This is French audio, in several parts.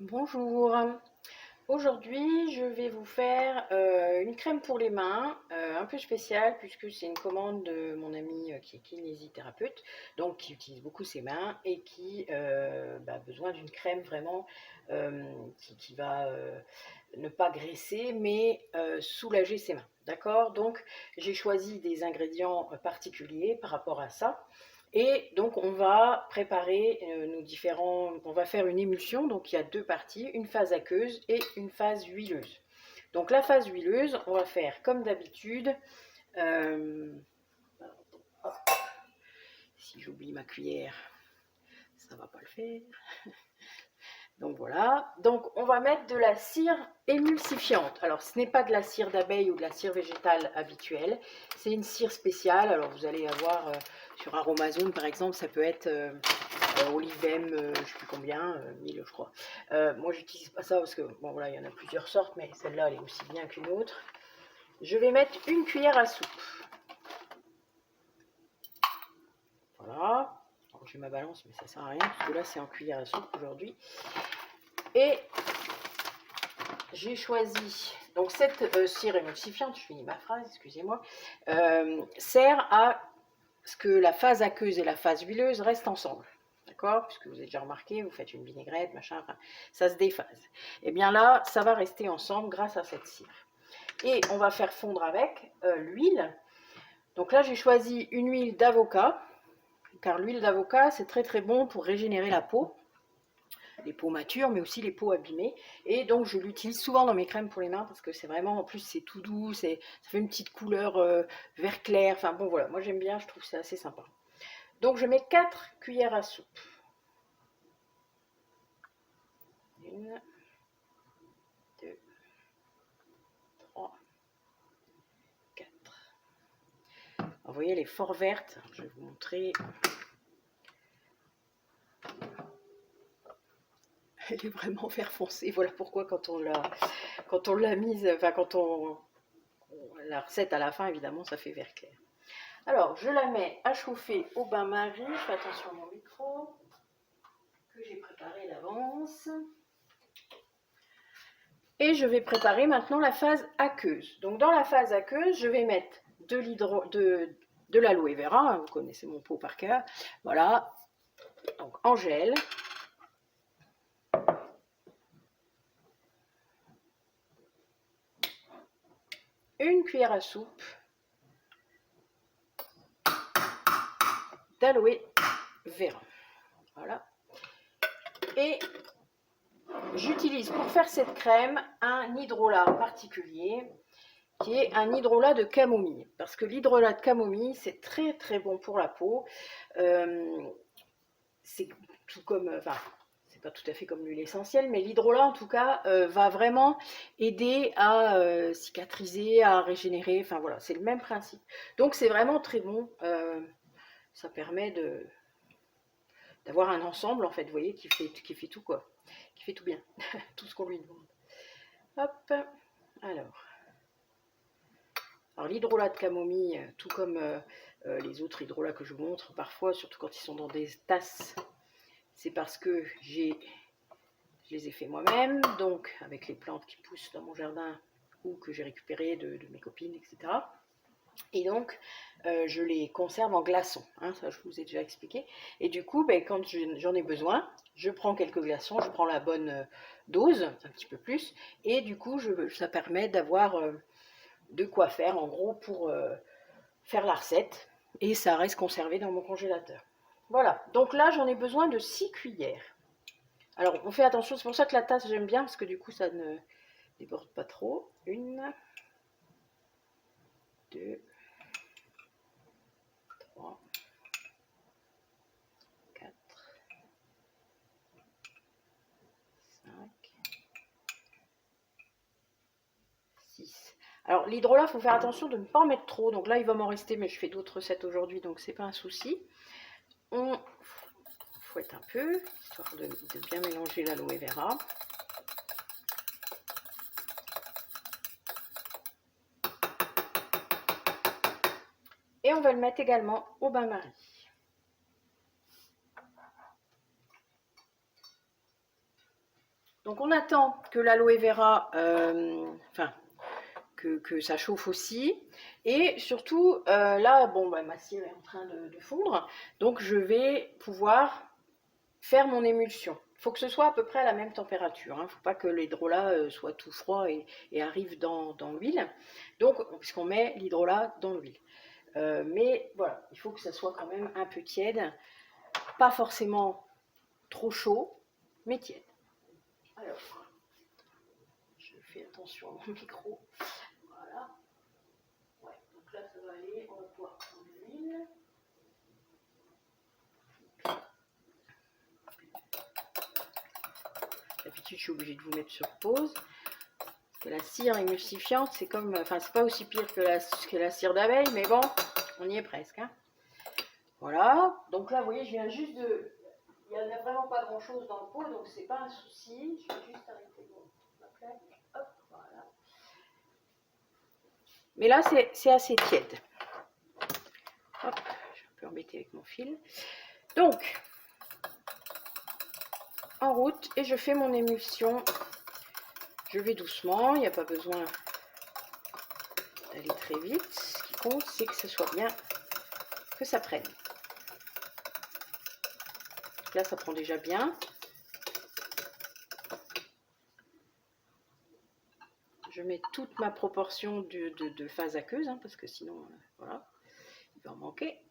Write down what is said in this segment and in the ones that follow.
Bonjour, aujourd'hui je vais vous faire une crème pour les mains un peu spéciale puisque c'est une commande de mon ami qui est kinésithérapeute, donc qui utilise beaucoup ses mains et qui a besoin d'une crème vraiment qui va ne pas graisser mais soulager ses mains. D'accord? Donc j'ai choisi des ingrédients particuliers par rapport à ça. Et donc on va préparer on va faire une émulsion, donc il y a deux parties, une phase aqueuse et une phase huileuse. Donc la phase huileuse, on va faire comme d'habitude, euh, si j'oublie ma cuillère, ça va pas le faire. Donc voilà, donc on va mettre de la cire émulsifiante. Alors ce n'est pas de la cire d'abeille ou de la cire végétale habituelle, c'est une cire spéciale. Alors vous allez avoir sur Aromazone par exemple, ça peut être Olivem, je ne sais plus combien, 1000 je crois. Moi j'utilise pas ça parce que bon voilà, il y en a plusieurs sortes, mais celle-là elle est aussi bien qu'une autre. Je vais mettre une cuillère à soupe. Voilà. Alors, j'ai ma balance, mais ça sert à rien parce que là c'est en cuillère à soupe aujourd'hui. Et j'ai choisi, donc cette cire émulsifiante, je finis ma phrase, excusez-moi, sert à ce que la phase aqueuse et la phase huileuse restent ensemble. D'accord? Puisque vous avez déjà remarqué, vous faites une vinaigrette, machin, enfin, ça se déphase. Et bien là, ça va rester ensemble grâce à cette cire. Et on va faire fondre avec l'huile. Donc là, j'ai choisi une huile d'avocat, car l'huile d'avocat, c'est très très bon pour régénérer la peau. Les peaux matures, mais aussi les peaux abîmées. Et donc, je l'utilise souvent dans mes crèmes pour les mains parce que c'est vraiment, en plus, c'est tout doux, ça fait une petite couleur vert clair. Enfin bon, voilà, moi j'aime bien, je trouve que c'est assez sympa. Donc, je mets 4 cuillères à soupe. Une, deux, trois, quatre. Vous voyez, elle est fort verte. Je vais vous montrer. Elle est vraiment vert foncé. Voilà pourquoi quand on l'a mise, enfin quand on la recette à la fin, évidemment, ça fait vert clair. Alors, je la mets à chauffer au bain-marie. Je fais attention à mon micro que j'ai préparé d'avance. Et je vais préparer maintenant la phase aqueuse. Donc, dans la phase aqueuse, je vais mettre de l'aloe vera. Vous connaissez mon pot par cœur. Voilà. Donc, en gel. Une cuillère à soupe d'aloe vera. Voilà. Et j'utilise pour faire cette crème un hydrolat particulier qui est un hydrolat de camomille. Parce que l'hydrolat de camomille, c'est très très bon pour la peau. C'est tout comme, enfin, c'est pas tout à fait comme l'huile essentielle, mais l'hydrolat en tout cas va vraiment aider à cicatriser, à régénérer. Enfin voilà, c'est le même principe. Donc c'est vraiment très bon. Ça permet d'avoir un ensemble en fait, vous voyez, qui fait tout quoi, qui fait tout bien, tout ce qu'on lui demande. Hop, alors. Alors l'hydrolat de camomille, tout comme les autres hydrolats que je vous montre parfois, surtout quand ils sont dans des tasses, c'est parce que je les ai fait moi-même, donc avec les plantes qui poussent dans mon jardin ou que j'ai récupérées de mes copines, etc. Et donc, je les conserve en glaçons, hein, ça je vous ai déjà expliqué. Et du coup, ben, quand j'en ai besoin, je prends quelques glaçons, je prends la bonne dose, un petit peu plus, et du coup, ça permet d'avoir de quoi faire, en gros, pour faire la recette. Et ça reste conservé dans mon congélateur. Voilà, donc là, j'en ai besoin de 6 cuillères. Alors, on fait attention, c'est pour ça que la tasse, j'aime bien, parce que du coup, ça ne déborde pas trop. Une, deux, trois, quatre, cinq, six. Alors, l'hydrolat, il faut faire attention de ne pas en mettre trop. Donc là, il va m'en rester, mais je fais d'autres recettes aujourd'hui, donc c'est pas un souci. On fouette un peu, histoire de bien mélanger l'aloe vera. Et on va le mettre également au bain-marie. Donc on attend que l'aloe vera, enfin, que ça chauffe aussi. Et surtout, là, bon, bah, ma cire est en train de fondre. Donc je vais pouvoir faire mon émulsion. Il faut que ce soit à peu près à la même température. Il ne faut pas que l'hydrolat soit tout froid et arrive dans l'huile. Donc, puisqu'on met l'hydrolat dans l'huile. Mais voilà, il faut que ça soit quand même un peu tiède. Pas forcément trop chaud, mais tiède. Alors, je fais attention à mon micro. Voilà. Ouais, donc là, ça va aller. On va pouvoir prendre l'huile. D'habitude, je suis obligée de vous mettre sur pause. Parce que la cire émulsifiante, c'est comme, enfin, c'est pas aussi pire que la cire d'abeille, mais bon, on y est presque. Hein. Voilà. Donc là, vous voyez, je viens juste de. Il n'y en a vraiment pas grand chose dans le pot, donc c'est pas un souci. Je vais juste arrêter ma plaque. Hop, voilà. Mais là, c'est assez tiède. Hop, je suis un peu embêtée avec mon fil. Donc, en route, et je fais mon émulsion. Je vais doucement, il n'y a pas besoin d'aller très vite. Ce qui compte, c'est que ce soit bien, que ça prenne. Là, ça prend déjà bien. Je mets toute ma proportion de phase aqueuse, hein, parce que sinon, voilà, il va en manquer.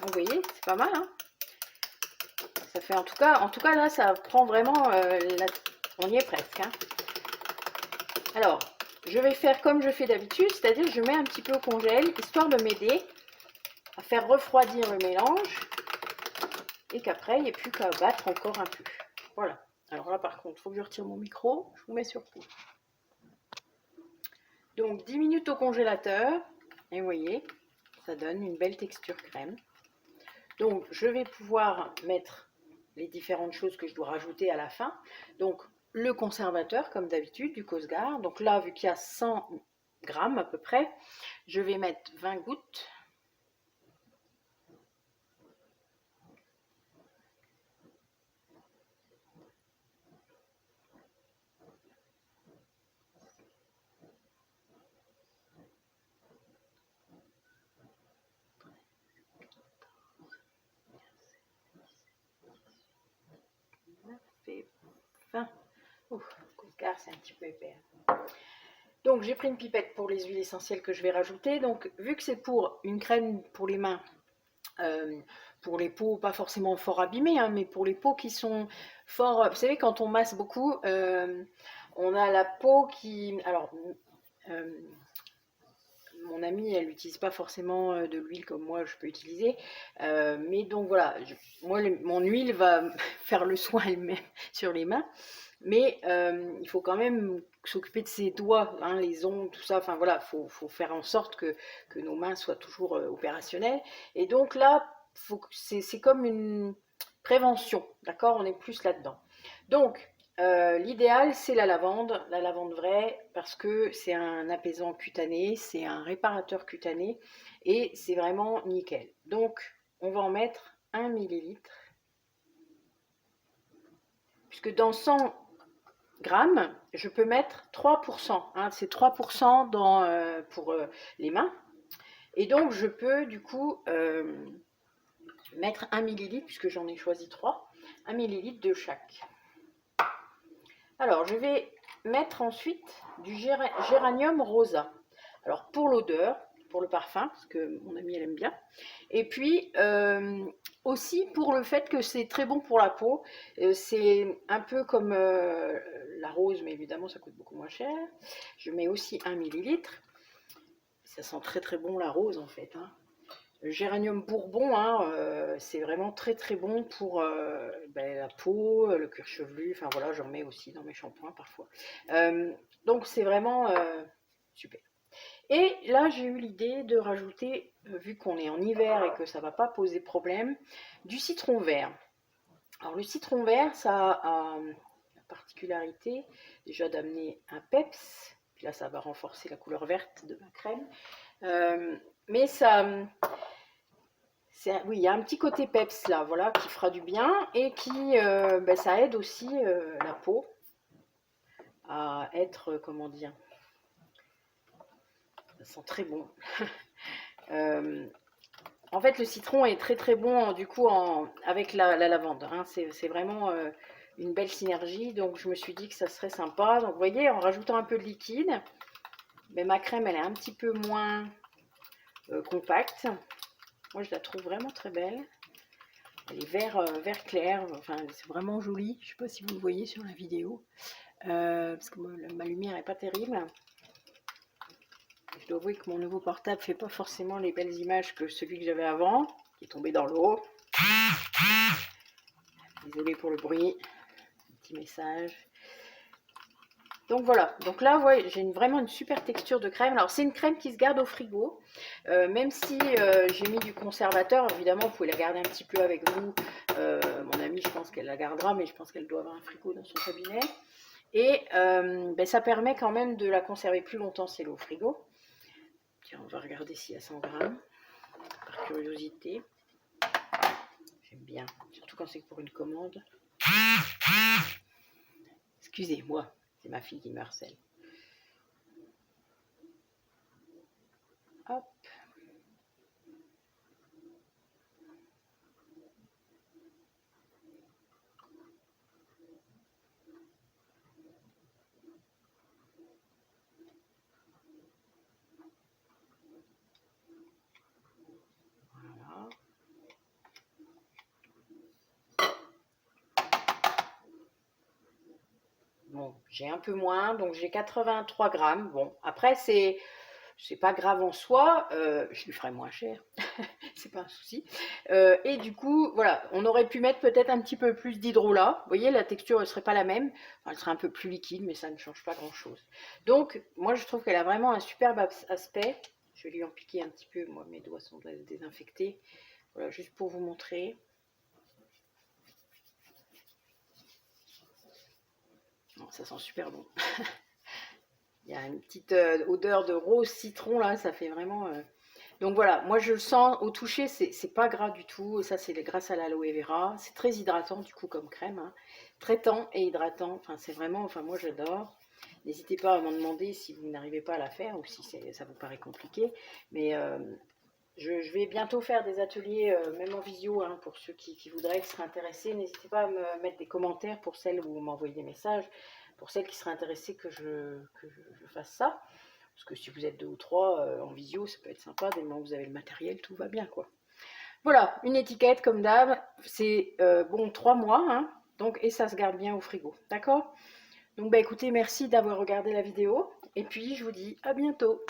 Vous voyez, c'est pas mal. Hein, ça fait en tout cas là, ça prend vraiment. On y est presque. Hein. Alors, je vais faire comme je fais d'habitude, c'est-à-dire je mets un petit peu au congèle, histoire de m'aider à faire refroidir le mélange et qu'après, il n'y ait plus qu'à battre encore un peu. Voilà. Alors là, par contre, il faut que je retire mon micro. Je vous mets sur pause. Donc, 10 minutes au congélateur. Et vous voyez, ça donne une belle texture crème. Donc, je vais pouvoir mettre les différentes choses que je dois rajouter à la fin. Donc, le conservateur, comme d'habitude, du Cosgar. Donc là, vu qu'il y a 100 grammes à peu près, je vais mettre 20 gouttes. Fait 20. Ouf, Cosgar, c'est un petit peu épais. Donc j'ai pris une pipette pour les huiles essentielles que je vais rajouter. Donc vu que c'est pour une crème pour les mains, pour les peaux pas forcément fort abîmées, hein, mais pour les peaux qui sont fort... Vous savez, quand on masse beaucoup, on a la peau qui... Alors, mon amie, elle n'utilise pas forcément de l'huile comme moi je peux utiliser. Mais donc voilà, moi, mon huile va faire le soin elle-même sur les mains. Mais il faut quand même s'occuper de ses doigts, hein, les ongles, tout ça. Enfin voilà, faut faire en sorte que nos mains soient toujours opérationnelles. Et donc là, c'est comme une prévention, d'accord? On est plus là-dedans. Donc, l'idéal, c'est la lavande vraie, parce que c'est un apaisant cutané, c'est un réparateur cutané, et c'est vraiment nickel. Donc, on va en mettre 1 millilitre, puisque dans 100 grammes, je peux mettre 3%, hein, c'est 3% pour les mains, et donc je peux du coup mettre 1 millilitre, puisque j'en ai choisi 3, 1 millilitre de chaque. Alors, je vais mettre ensuite du géranium rosa. Alors, pour l'odeur, pour le parfum, parce que mon amie, elle aime bien. Et puis, aussi pour le fait que c'est très bon pour la peau. C'est un peu comme la rose, mais évidemment, ça coûte beaucoup moins cher. Je mets aussi 1 millilitre. Ça sent très très bon la rose, en fait. Hein. Le géranium bourbon, hein, c'est vraiment très très bon pour la peau, le cuir chevelu, enfin voilà, j'en mets aussi dans mes shampoings parfois. Donc c'est vraiment super. Et là, j'ai eu l'idée de rajouter, vu qu'on est en hiver et que ça ne va pas poser problème, du citron vert. Alors le citron vert, ça a la particularité déjà d'amener un peps, puis là ça va renforcer la couleur verte de ma crème, mais oui, il y a un petit côté peps là, voilà, qui fera du bien et qui, ben, ça aide aussi la peau à être, comment dire, ça sent très bon. En fait, le citron est très très bon du coup avec la lavande. Hein. C'est vraiment une belle synergie. Donc je me suis dit que ça serait sympa. Donc vous voyez, en rajoutant un peu de liquide, mais ma crème elle est un petit peu moins compacte. Moi je la trouve vraiment très belle. Elle est vert clair. Enfin c'est vraiment joli. Je ne sais pas si vous le voyez sur la vidéo. Parce que ma lumière n'est pas terrible. Je dois avouer que mon nouveau portable ne fait pas forcément les belles images que celui que j'avais avant, qui est tombé dans l'eau. Désolée pour le bruit. Un petit message. Donc voilà, donc là ouais, j'ai vraiment une super texture de crème. Alors c'est une crème qui se garde au frigo, même si j'ai mis du conservateur, évidemment vous pouvez la garder un petit peu avec vous. Mon amie je pense qu'elle la gardera, mais je pense qu'elle doit avoir un frigo dans son cabinet. Et ben, ça permet quand même de la conserver plus longtemps si elle est au frigo. Tiens, on va regarder s'il y a 100 grammes, par curiosité. J'aime bien, surtout quand c'est pour une commande. Excusez-moi, c'est ma fille qui me harcèle. Hop. Voilà. Bon, j'ai un peu moins, donc j'ai 83 grammes. Bon, après, c'est pas grave en soi, je lui ferai moins cher, c'est pas un souci. Et du coup, voilà, on aurait pu mettre peut-être un petit peu plus d'hydrolat. Vous voyez, la texture ne serait pas la même, enfin, elle serait un peu plus liquide, mais ça ne change pas grand-chose. Donc, moi, je trouve qu'elle a vraiment un superbe aspect. Je vais lui en piquer un petit peu, moi, mes doigts sont désinfectés. Voilà, juste pour vous montrer. Oh, ça sent super bon. Il y a une petite odeur de rose citron là, ça fait vraiment. Donc voilà, moi je le sens au toucher, c'est pas gras du tout. Et ça, c'est grâce à l'aloe vera. C'est très hydratant du coup comme crème. Hein. Traitant et hydratant. Enfin, c'est vraiment. Enfin, moi j'adore. N'hésitez pas à m'en demander si vous n'arrivez pas à la faire ou si ça vous paraît compliqué. Mais je vais bientôt faire des ateliers, même en visio, hein, pour ceux qui voudraient, qui seraient intéressés. N'hésitez pas à me mettre des commentaires pour celles où vous m'envoyez des messages, pour celles qui seraient intéressées que je fasse ça. Parce que si vous êtes 2 ou 3 en visio, ça peut être sympa. Dès le moment où vous avez le matériel, tout va bien, quoi. Voilà, une étiquette comme d'hab. C'est bon 3 mois, hein, donc, et ça se garde bien au frigo. D'accord? Donc, bah, écoutez, merci d'avoir regardé la vidéo. Et puis, je vous dis à bientôt.